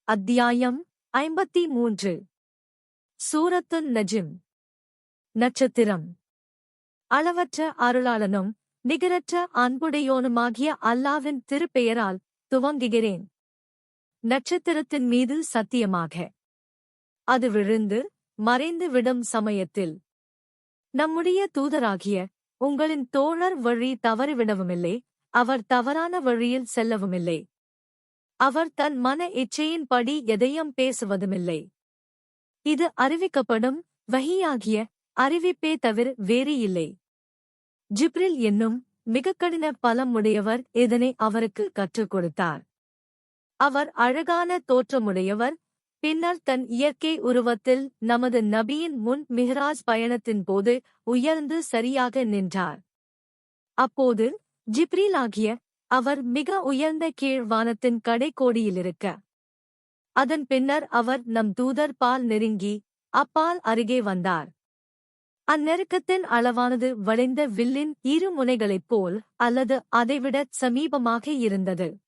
அத்தியாயம் 53. சூரத்துன் நஜ்ம். நட்சத்திரம். அளவற்ற அருளாளனும் நிகரற்ற அன்புடையோனுமாகிய அல்லாவின் திருப்பெயரால் துவங்குகிறேன். நட்சத்திரத்தின் மீது சத்தியமாக. அது விழுந்து மறைந்து விடும் சமயத்தில் நம்முடைய தூதராகிய உங்களின் தோழர் வழி தவறிவிடவுமில்லை, அவர் தவறான வழியில் செல்லவுமில்லை. அவர் தன் மன இச்சையின்படி எதையும் பேசுவதுமில்லை. இது அறிவிக்கப்படும் வஹீயாகிய அறிவிப்பே தவிர வேறு இல்லை. ஜிப்ரில் என்னும் மிக கடின பலம் உடையவர் இதனை அவருக்கு கற்றுக் கொடுத்தார். அவர் அழகான தோற்றமுடையவர். பின்னர் தன் இயற்கை உருவத்தில் நமது நபியின் முன் மிஹ்ராஜ் பயணத்தின் போது உயர்ந்து சரியாக நின்றார். அப்போது ஜிப்ரீலாகிய அவர் மிக உயர்ந்த கீழ் வானத்தின் கடைக்கோடியிலிருக்க, அதன் பின்னர் அவர் நம் தூதர் பால் நெருங்கி அப்பால் அருகே வந்தார். அந்நெருக்கத்தின் அளவானது வளைந்த வில்லின் இரு முனைகளைப் போல் அல்லது அதைவிடச் சமீபமாக இருந்தது.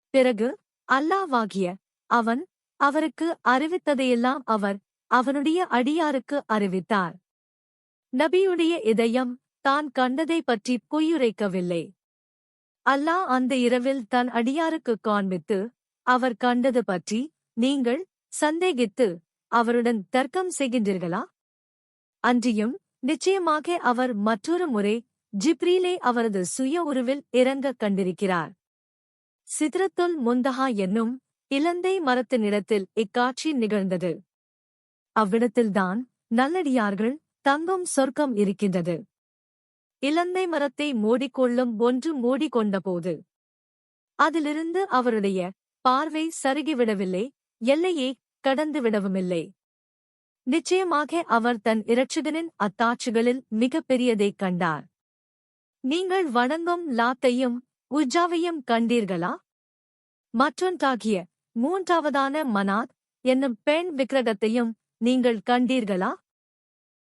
பிறகு அல்லாவாகிய அவன் அவருக்கு அறிவித்ததையெல்லாம் அவர் அவனுடைய அடியாருக்கு அறிவித்தார். நபியுடைய இதயம் தான் கண்டதை பற்றி பொய்யுரைக்கவில்லை. அல்லாஹ் அந்த இரவில் தன் அடியாருக்குக் காண்பித்து அவர் கண்டது பற்றி நீங்கள் சந்தேகித்து அவருடன் தர்க்கம் செய்கின்றீர்களா? அன்றியும் நிச்சயமாக அவர் மற்றொரு முறை ஜிப்ரீலை அவரது சுய உருவில் இறங்கக் கண்டிருக்கிறார். சித்ரத்துல் முந்தஹா என்னும் இலந்தை மரத்தினிடத்தில் இக்காட்சி நிகழ்ந்தது. அவ்விடத்தில்தான் நல்லடியார்கள் தங்கும் சொர்க்கம் இருக்கின்றது. இலந்தை மரத்தை மூடிக்கொள்ளும் ஒன்று மூடிக்கொண்டபோது அதிலிருந்து அவருடைய பார்வை சருகிவிடவில்லை, எல்லையே கடந்துவிடவுமில்லை. நிச்சயமாக அவர் தன் இரட்சகனின் அத்தாட்சிகளில் மிகப் பெரியதைக் கண்டார். நீங்கள் வணங்கும் லாத்தையும் உஜ்ஜாவையும் கண்டீர்களா? மற்றொன்றாகிய மூன்றாவதான மனாத் என்னும் பெண் விக்கிரகத்தையும் நீங்கள் கண்டீர்களா?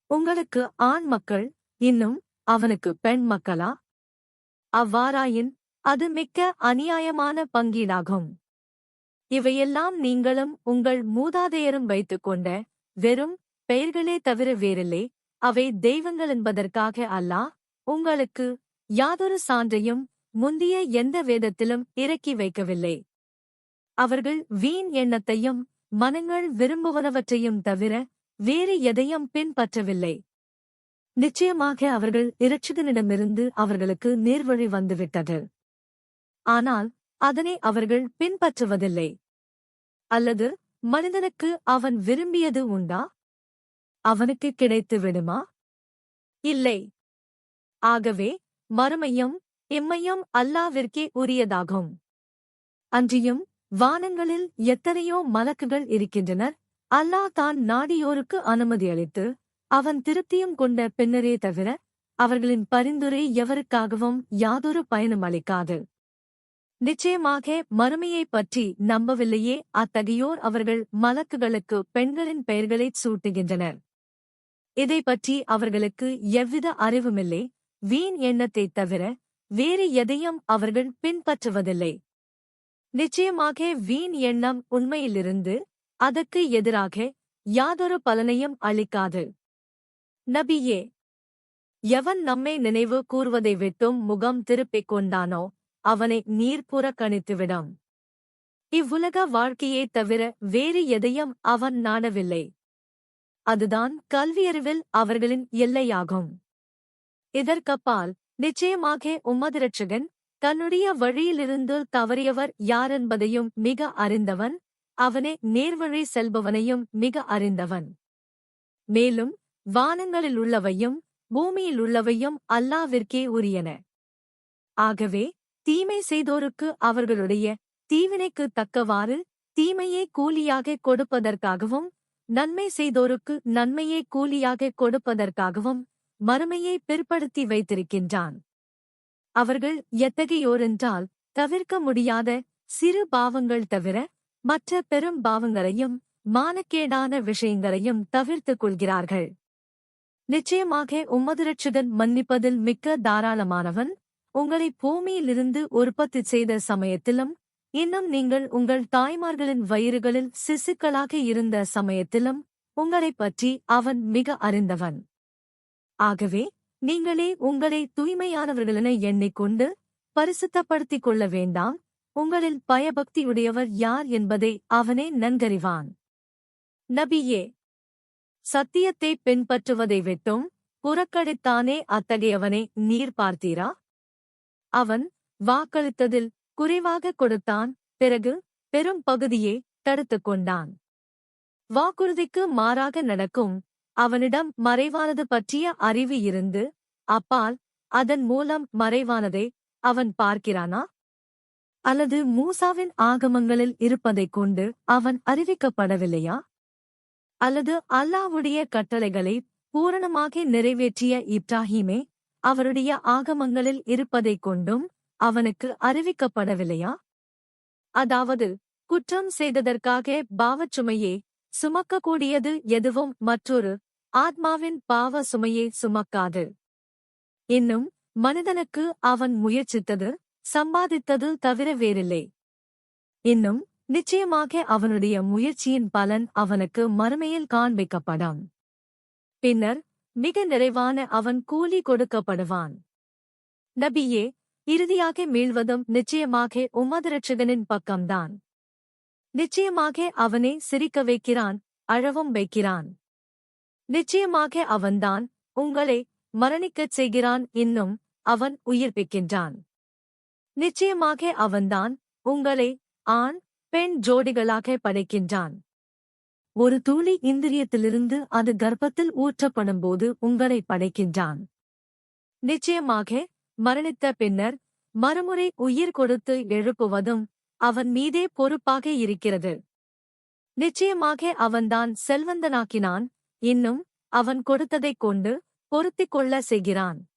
உங்களுக்கு ஆண் மக்கள், இன்னும் அவனுக்கு பெண் மக்களா? அவ்வாறாயின் அது மிக்க அநியாயமான பங்கீடாகும். இவையெல்லாம் நீங்களும் உங்கள் மூதாதையரும் வைத்துக்கொண்ட வெறும் பெயர்களே தவிர வேறில்லை. அவை தெய்வங்கள் என்பதற்காக அல்லாஹ் உங்களுக்கு யாதொரு சான்றையும் முந்திய எந்த வேதத்திலும் இறக்கி வைக்கவில்லை. அவர்கள் வீண் எண்ணத்தையும் மனங்கள் விரும்புவனவற்றையும் தவிர வேறு எதையும் பின்பற்றவில்லை. நிச்சயமாக அவர்கள் இரட்சகனிடமிருந்து அவர்களுக்கு நேர்வழி வந்துவிட்டது. ஆனால் அதனை அவர்கள் பின்பற்றுவதில்லை. அல்லது மனிதனுக்கு அவன் விரும்பியது உண்டா? அவனுக்கு கிடைத்து விடுமா? இல்லை. ஆகவே மறுமையும் இம்மையும் அல்லாவிற்கே உரியதாகும். அன்றியும் வானங்களில் எத்தனையோ மலக்குகள் இருக்கின்றனர். அல்லாஹ் தான் நாடியோருக்கு அனுமதி அளித்து அவன் திருப்தியும் கொண்ட பின்னரே தவிர அவர்களின் பரிந்துரை எவருக்காகவும் யாதொரு பயனும் அளிக்காது. நிச்சயமாக மறுமையைப் பற்றி நம்பவில்லையே அத்தகையோர் அவர்கள் மலக்குகளுக்கு பெண்களின் பெயர்களைச் சூட்டுகின்றனர். இதைப் பற்றி அவர்களுக்கு எவ்வித அறிவுமில்லை. வீண் எண்ணத்தைத் தவிர வேறு எதையும் அவர்கள் பின்பற்றுவதில்லை. நிச்சயமாக வீண் எண்ணம் உண்மையிலிருந்து அதற்கு எதிராக யாதொரு பலனையும் அளிக்காது. நபியே, எவன் நம்மை நினைவு கூர்வதை விட்டும் முகம் திருப்பிக் கொண்டானோ அவனை நீர் புறக்கணித்துவிடும். இவ்வுலக வாழ்க்கையைத் தவிர வேறு எதையும் அவன் நாடவில்லை. அதுதான் கல்வியறிவில் அவர்களின் எல்லையாகும். இதற்கப்பால் நிச்சயமாக உமது இரட்சகன் தன்னுடைய வழியிலிருந்து தவறியவர் யாரென்பதையும் மிக அறிந்தவன், அவனே நேர்வழி செல்பவனையும் மிக அறிந்தவன். மேலும் வானங்களிலுள்ளவையும் பூமியிலுள்ளவையும் அல்லாவிற்கே உரியன. ஆகவே தீமை செய்தோருக்கு அவர்களுடைய தீவினைக்குத் தக்கவாறு தீமையே கூலியாகக் கொடுப்பதற்காகவும் நன்மை செய்தோருக்கு நன்மையே கூலியாகக் கொடுப்பதற்காகவும் மறுமையை பிற்படுத்தி வைத்திருக்கின்றான். அவர்கள் எத்தகையோரென்றால் தவிர்க்க முடியாத சிறு பாவங்கள் தவிர மற்ற பெரும் பாவங்களையும் மானக்கேடான விஷயங்களையும் தவிர்த்துக் கொள்கிறார்கள். நிச்சயமாக உமது இரட்சகன் மன்னிப்பதில் மிக்க தாராளமானவன். உங்களை பூமியிலிருந்து உற்பத்தி செய்த சமயத்திலும் இன்னும் நீங்கள் உங்கள் தாய்மார்களின் வயிறுகளில் சிசுக்களாக இருந்த சமயத்திலும் உங்களைப் பற்றி அவன் மிக அறிந்தவன். ஆகவே நீங்களே உங்களை தூய்மையானவர்களென எண்ணிக்கொண்டு பரிசுத்தப்படுத்திக் கொள்ள வேண்டாம். உங்களில் பயபக்தியுடையவர் யார் என்பதை அவனே நன்கறிவான். நபியே, சத்தியத்தை பின்பற்றுவதை விட்டும் புறக்கணித்தானே அத்தகையவனை நீர் பார்த்தீரா? அவன் வாக்களித்ததில் குறைவாக கொடுத்தான், பிறகு பெரும் பகுதியை தடுத்துக் கொண்டான். வாக்குறுதிக்கு மாறாக நடக்கும் அவனிடம் மறைவானது பற்றிய அறிவு இருந்து அப்பால் அதன் மூலம் மறைவானதை அவன் பார்க்கிறானா? அல்லது மூசாவின் ஆகமங்களில் இருப்பதைக் கொண்டு அவன் அறிவிக்கப்படவில்லையா? அல்லது அல்லாஹ்வுடைய கட்டளைகளை பூரணமாக நிறைவேற்றிய இப்ராஹீமே அவருடைய ஆகமங்களில் இருப்பதைக் கொண்டும் அவனுக்கு அறிவிக்கப்படவில்லையா? அதாவது குற்றம் செய்ததற்காக பாவச்சுமையே சுமக்கக்கூடியது எதுவும் மற்றொரு ஆத்மாவின் பாவ சுமையை சுமக்காது. இன்னும் மனிதனுக்கு அவன் முயற்சித்தது சம்பாதித்தது தவிர வேறில்லை. இன்னும் நிச்சயமாக அவனுடைய முயற்சியின் பலன் அவனுக்கு மறுமையில் காண்பிக்கப்படும். பின்னர் மிக நிறைவான அவன் கூலி கொடுக்கப்படுவான். நபியே, இறுதியாக மீள்வதும் நிச்சயமாக உமது இரட்சகனின் பக்கம்தான். நிச்சயமாக அவனே சிரிக்க வைக்கிறான், அழவும் வைக்கிறான். நிச்சயமாக அவன்தான் உங்களை மரணிக்கச் செய்கிறான், இன்னும் அவன் உயிர்ப்பிக்கின்றான். நிச்சயமாக அவன்தான் உங்களை ஆண் பெண் ஜோடிகளாக படைக்கின்றான். ஒரு துளி இந்திரியத்திலிருந்து அது கர்ப்பத்தில் ஊற்றப்படும்போது உங்களை படைக்கின்றான். நிச்சயமாக மரணித்த பின்னர் மறுமுறை உயிர் கொடுத்து எழுப்புவதும் அவன் மீதே பொறுப்பாக இருக்கிறது. நிச்சயமாக அவன்தான் செல்வந்தனாக்கினான், இன்னும் அவன் கொடுத்ததைக் கொண்டு பொருத்திக் கொள்ள செய்கிறான்.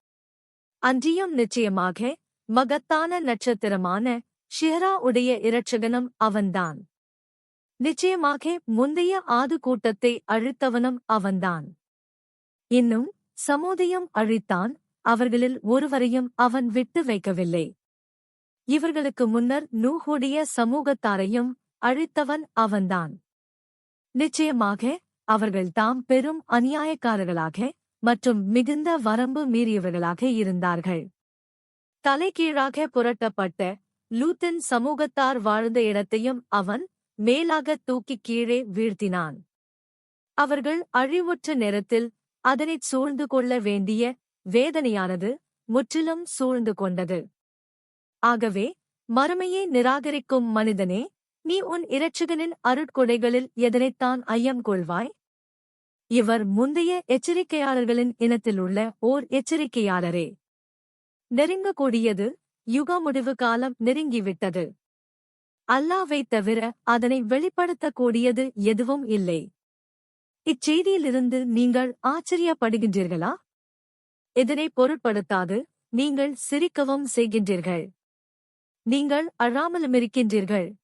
அன்றியும் நிச்சயமாக மகத்தான நட்சத்திரமான ஷிஹ்ரா உடைய இரட்சகனும் அவன்தான். நிச்சயமாக முந்தைய ஆது கூட்டத்தை அழித்தவனும் அவன்தான். இன்னும் சமூதையும் அழித்தான், அவர்களில் ஒருவரையும் அவன் விட்டு வைக்கவில்லை. இவர்களுக்கு முன்னர் நூஹுடைய சமூகத்தாரையும் அழித்தவன் அவன்தான். நிச்சயமாக அவர்கள் தாம் பெரும் அநியாயக்காரர்களாக மற்றும் மிகுந்த வரம்பு மீறியவர்களாக இருந்தார்கள். தலைகீழாக புரட்டப்பட்ட லூத்தின் சமூகத்தார் வாழ்ந்த இடத்தையும் அவன் மேலாக தூக்கிக் கீழே வீழ்த்தினான். அவர்கள் அழிவுற்ற நேரத்தில் அதனைச் சூழ்ந்து கொள்ள வேண்டிய வேதனையானது முற்றிலும் சூழ்ந்து கொண்டது. ஆகவே மறுமையை நிராகரிக்கும் மனிதனே, நீ உன் இரட்சகனின் அருட்கொடைகளில் எதனைத்தான் ஐயம் கொள்வாய்? இவர் முந்தைய எச்சரிக்கையாளர்களின் இனத்திலுள்ள ஓர் எச்சரிக்கையாளரே. நெருங்கக்கூடியது, யுக முடிவு காலம் நெருங்கிவிட்டது. அல்லாஹ்வைத் தவிர அதனை வெளிப்படுத்தக்கூடியது எதுவும் இல்லை. இச்செய்தியிலிருந்து நீங்கள் ஆச்சரியப்படுகின்றீர்களா? இதனை பொருட்படுத்தாது நீங்கள் சிரிக்கவும் செய்கின்றீர்கள். நீங்கள் அழாமலுமிருக்கின்றீர்கள்.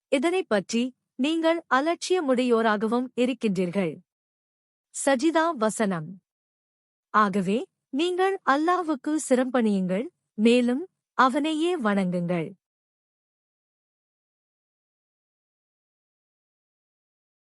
இதனைப் பற்றி நீங்கள் அலட்சியமுடையோராகவும் இருக்கின்றீர்கள். சஜிதா வசனம். ஆகவே நீங்கள் அல்லாஹ்வுக்கு சிரம்பணியுங்கள், மேலும் அவனையே வணங்குங்கள்.